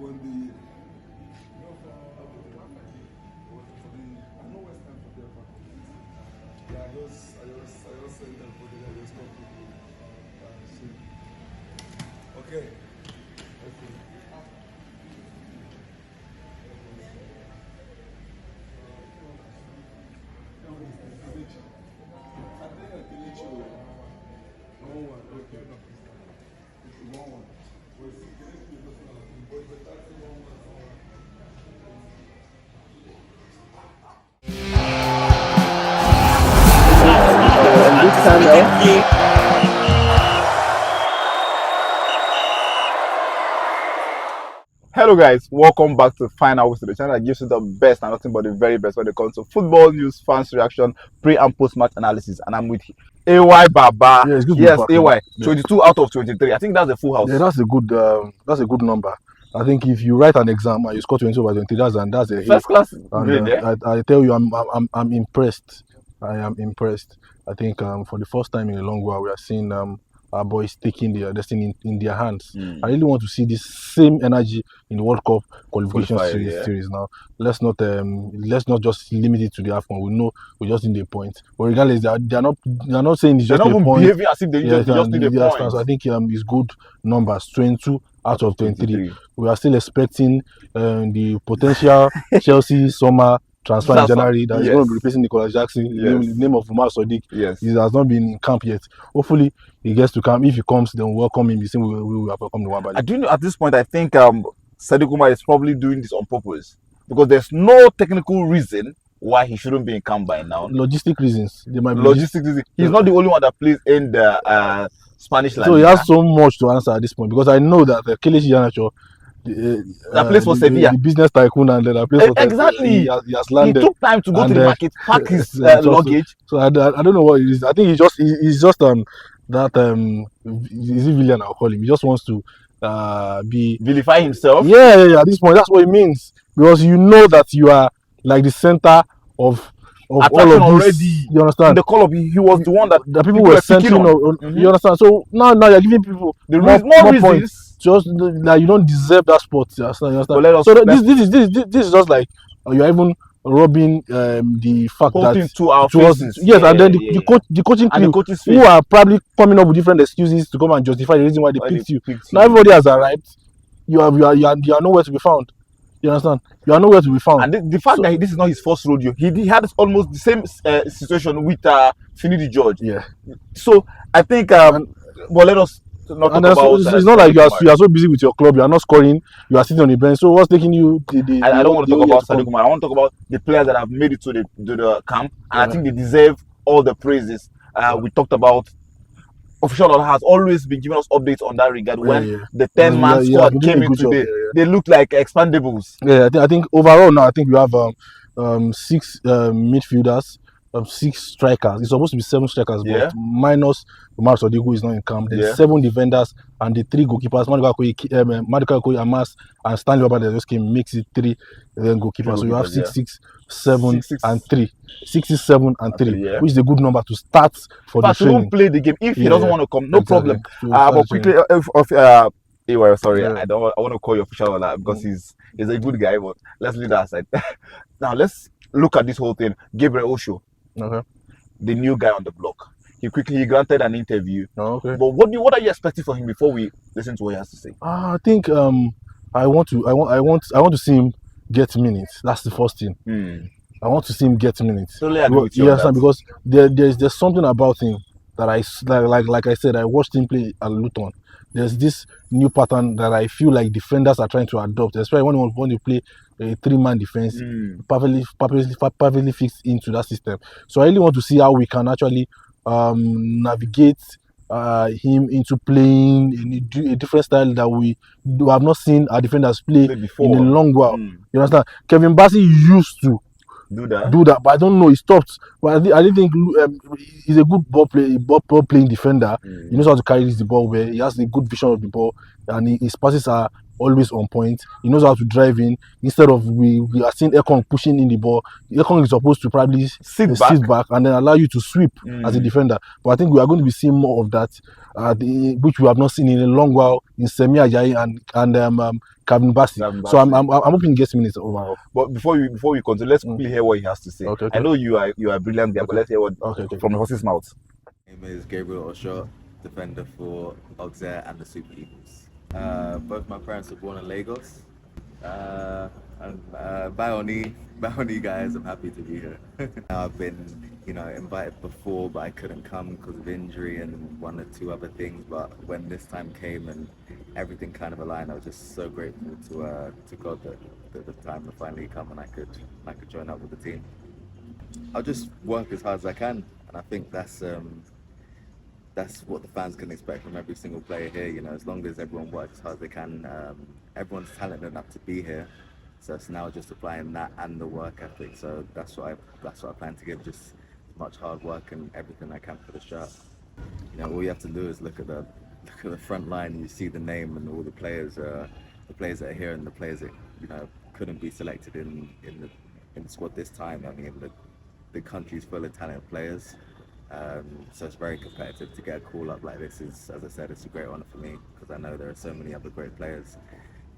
on the. I know West Ham for their faculty. Yeah, I just send them for the just come people. Okay. Hello guys, welcome back to Final Whistle, the channel that gives you the best and nothing but the very best when it comes to football news, fans reaction, pre and post match analysis. And I'm with AY Baba. Yeah, it's good. Yes, AY. 22 out of 23. I think that's a full house. Yeah, that's a good number. I think if you write an exam and you score 22 over 23, that's a first class grade. I tell you, I'm impressed. I am impressed. I think for the first time in a long while, we are seeing our boys taking their destiny in their hands. I really want to see this same energy in the World Cup qualification series now. Let's not just limit it to the AFCON. We know we just need a point. But regardless, they're not saying it's just a point. They're not behaving as if they just need a point. So I think it's good numbers. 22 out of 23. We are still expecting the potential Chelsea summer transfer in January that is going to be replacing Nicolas Jackson. The name of Umar Sadiq. He has not been in camp yet. Hopefully he gets to camp. If he comes, then we'll welcome him the same way we will welcome Nwabali. I do know at this point I think Sadiq Umar is probably doing this on purpose because there's no technical reason why he shouldn't be in camp by now. Logistic reasons. They might be reasons. He's not the only one that plays in the Spanish language. So he has so much to answer at this point because I know that Kelechi Iheanacho, that plays for Sevilla, the business tycoon, and that plays for exactly. He has landed. He took time to go to the market, pack his luggage. So I don't know what it is. I think he's just is it villain? I'll call him. He just wants to vilify himself. Yeah. At this point, that's what it means because you know that you are like the center of all of this. Already. You understand? In the call up, he was the one that people were centering on. You understand? So now you're giving people more reasons. Just like you don't deserve that spot. You understand? This is just like you're even robbing the fact that and then the coaching crew who are probably coming up with different excuses to come and justify the reason why they picked you. Now everybody has arrived. You are nowhere to be found. You understand? You are nowhere to be found. And the fact that this is not his first rodeo, he had almost the same situation with Finidi George. Yeah. So I think let us. It's not like you are so busy with your club, you are not scoring, you are sitting on the bench. So what's taking you? I don't want to talk about Sadiq Umar. I want to talk about the players that have made it to the camp, and I think they deserve all the praises. We talked about official order has always been giving us updates on that regard. When the 10-man squad came in today, they looked like expandables. Yeah, I think overall now I think we have 6 midfielders. 6 strikers. It's supposed to be 7 strikers, but minus Umar Sadiq, who is not in camp. There's 7 defenders and the 3 goalkeepers. Maduka Okoye, Amas, and Stanley Wabba that just came makes it 3 goalkeepers. So you have 6, 7, and 3. 6, 7, and 3, which is a good number to start for the training. Don't play the game if he doesn't want to come. No problem. But quickly, sorry, I want to call you official on that because he's a good guy. But let's leave that aside. Now let's look at this whole thing. Gabriel Osho. Okay. The new guy on the block. He granted an interview. Okay. But what are you expecting from him before we listen to what he has to say? I think I want to see him get minutes. That's the first thing. I want to see him get minutes. Totally agree with you on that. Because there's something about him that I like I said, I watched him play at Luton. There's this new pattern that I feel like defenders are trying to adopt, especially when you play a 3-man defense, perfectly fixed into that system. So I really want to see how we can actually navigate him into playing a different style that we have not seen our defenders play before in a long while. You understand? Kevin Bassey used to do that, but I don't know, he stopped. But I didn't think he's a good ball playing defender. He knows how to carry the ball well. He has a good vision of the ball. and his passes are always on point. He knows how to drive in. Instead of we are seeing Ekong pushing in the ball, Ekong is supposed to probably Sit sit back and then allow you to sweep as a defender. But I think we are going to be seeing more of that, which we have not seen in a long while in Semi Ajayi and Kevin Bassi. So I'm hoping he gets minutes overall. But before we continue, let's quickly hear what he has to say. Okay. I know you are a brilliant guy, but let's hear what from the horse's mouth. My name is Gabriel Osho, defender for Auxerre and the Super Eagles. Both my parents were born in Lagos. Baoni guys, I'm happy to be here. I've been, invited before, but I couldn't come because of injury and one or two other things. But when this time came and everything kind of aligned, I was just so grateful to God that the time to finally come and I could join up with the team. I'll just work as hard as I can, and I think that's what the fans can expect from every single player here. As long as everyone works as hard as they can, everyone's talented enough to be here. So it's now just applying that and the work ethic. So that's what I plan to give, just as much hard work and everything I can for the shirt. All you have to do is look at the front line, and you see the name and all the players that are here and the players that couldn't be selected in the squad this time. I mean, the country's full of talented players. So it's very competitive. To get a call up like this is, as I said, it's a great honor for me because I know there are so many other great players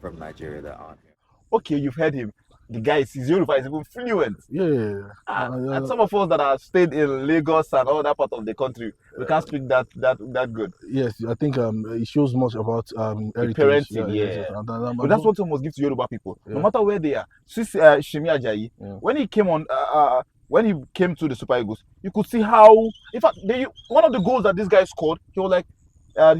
from Nigeria that aren't here. Okay, you've heard him. The guy his Yoruba is even fluent. Yeah. And some of us that have stayed in Lagos and all that part of the country, we can't speak that good. Yes, I think it shows much about heritage. Parenting, Yes. But that's what we must give to Yoruba people, no matter where they are. Since Semi Ajayi, when he came on, when he came to the Super Eagles, you could see how, in fact, one of the goals that this guy scored, he was like,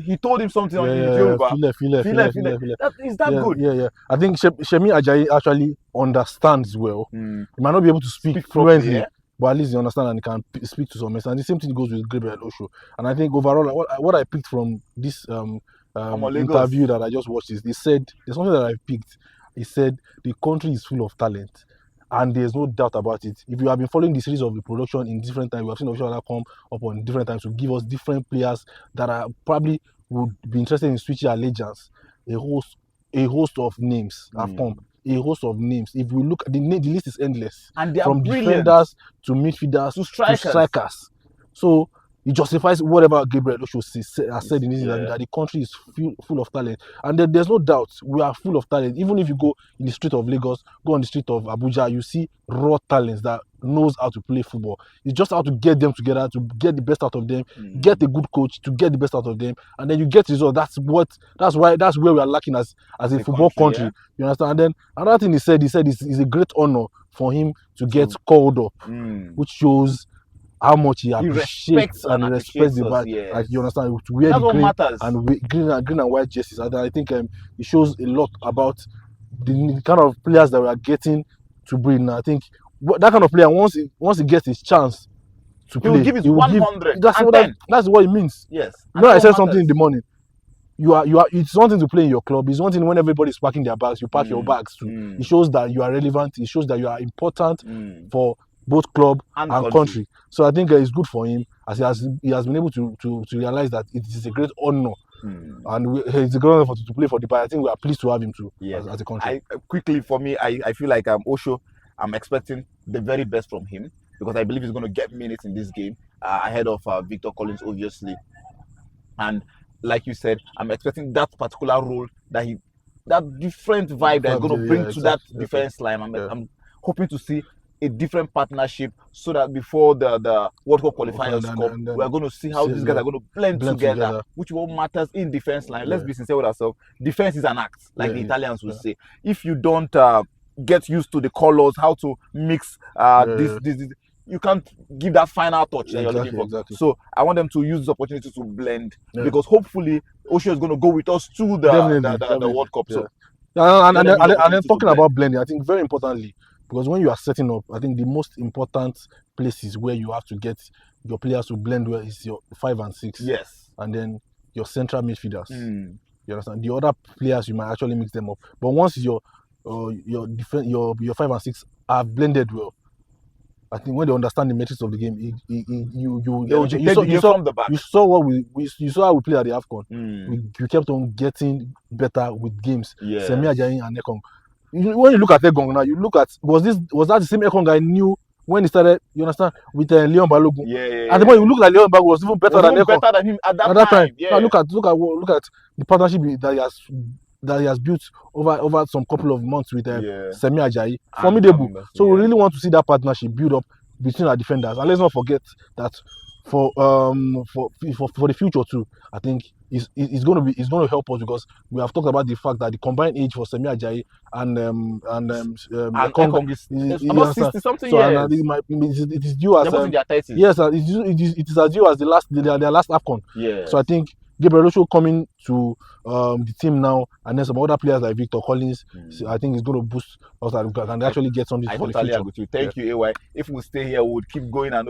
he told him something on Yoruba. File. Is that good? Yeah. I think Semi Ajayi actually understands well. He might not be able to speak fluently, but at least he understands and he can speak to some extent. And the same thing goes with Gabriel Osho. And I think overall, what I picked from this interview that I just watched is there's something that I picked. He said the country is full of talent. And there's no doubt about it. If you have been following the series of the production in different times, we have seen officials that come up on different times to give us different players that are probably would be interested in switching allegiance. A host of names have come. A host of names. If you look, the list is endless. And they are from brilliant. defenders to midfielders to strikers. So it justifies whatever Gabriel Osho has said in this interview, that the country is full of talent. And there's no doubt we are full of talent. Even if you go in the street of Lagos, go on the street of Abuja, you see raw talents that knows how to play football. It's just how to get them together, to get the best out of them, get a good coach to get the best out of them, and then you get results. That's where we are lacking as a football country. Yeah? You understand? And then another thing he said it's a great honor for him to get called up, which shows how much he appreciates and respects the bag. Like, you understand, to wear the green and white jerseys. And I think it shows a lot about the kind of players that we are getting to bring. I think that kind of player, once he gets his chance to play, he will give his 100. That's what it means. Yes. I said something in the morning. It's one thing to play in your club. It's one thing when everybody's packing their bags, you pack your bags too. It shows that you are relevant. It shows that you are important for both club and country. So I think it's good for him as he has been able to realize that it is a great honor. And it's a great honor to play for the Bayern. I think we are pleased to have him too as a country. Quickly, for me, I feel like Osho, I'm expecting the very best from him because I believe he's going to get minutes in this game ahead of Victor Collins, obviously. And like you said, I'm expecting that particular role that different vibe that he's going to bring to that defense line. I'm hoping to see a different partnership so that before the World Cup qualifiers come, we're going to see how these guys are going to blend together, which what matters in defense line. Let's be sincere with ourselves. Defense is an art, like the Italians would say. If you don't get used to the colors, how to mix this, you can't give that final touch that you're looking for. Exactly. So I want them to use this opportunity to blend because hopefully Osho is going to go with us to the World Cup. So and then talking about blending, I think very importantly, because when you are setting up, I think the most important places where you have to get your players to blend well is your 5 and 6. Yes. And then your central midfielders. You understand? The other players you might actually mix them up. But once your 5 and 6 are blended well, I think when they understand the metrics of the game, They'll dictate the game from the back. you saw what you saw how we played at the AFCON. Mm. We kept on getting better with games. Yes. Semi Ajayi and Ekong. When you look at Ekong now, you look at was that the same Ekong I knew when he started? You understand with Leon Balogun. Yeah. At the point you look like Leon Balogun was even better than Ekong. Better than him at that time. Yeah. Now look at the partnership that he has built over some couple of months with Semi Ajayi. Formidable. So we really want to see that partnership build up between our defenders. And let's not forget that for the future too, I think it's going to help us because we have talked about the fact that the combined age for Semi Ajayi and Ekong is about 60 something years. And I think it is due as in their 30s. Yes, it is as due as their last AFCON. Yeah. So I think Gabriel Osho coming to the team now, and then some other players like Victor Collins, I think it's going to boost us and can actually get something for the future. I totally agree with you. Thank you, AY. If we stay here, we would keep going and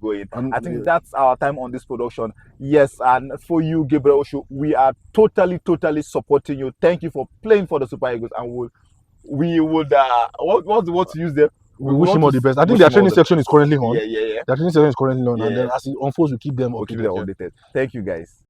going. I think that's our time on this production. Yes, and for you, Gabriel Osho, we are totally supporting you. Thank you for playing for the Super Eagles, and we would what's the word to use there? We wish him all the best. I think their training section is currently on. Yeah. Their training section is currently on, and then as it unfolds, we keep them updated. Thank you, guys.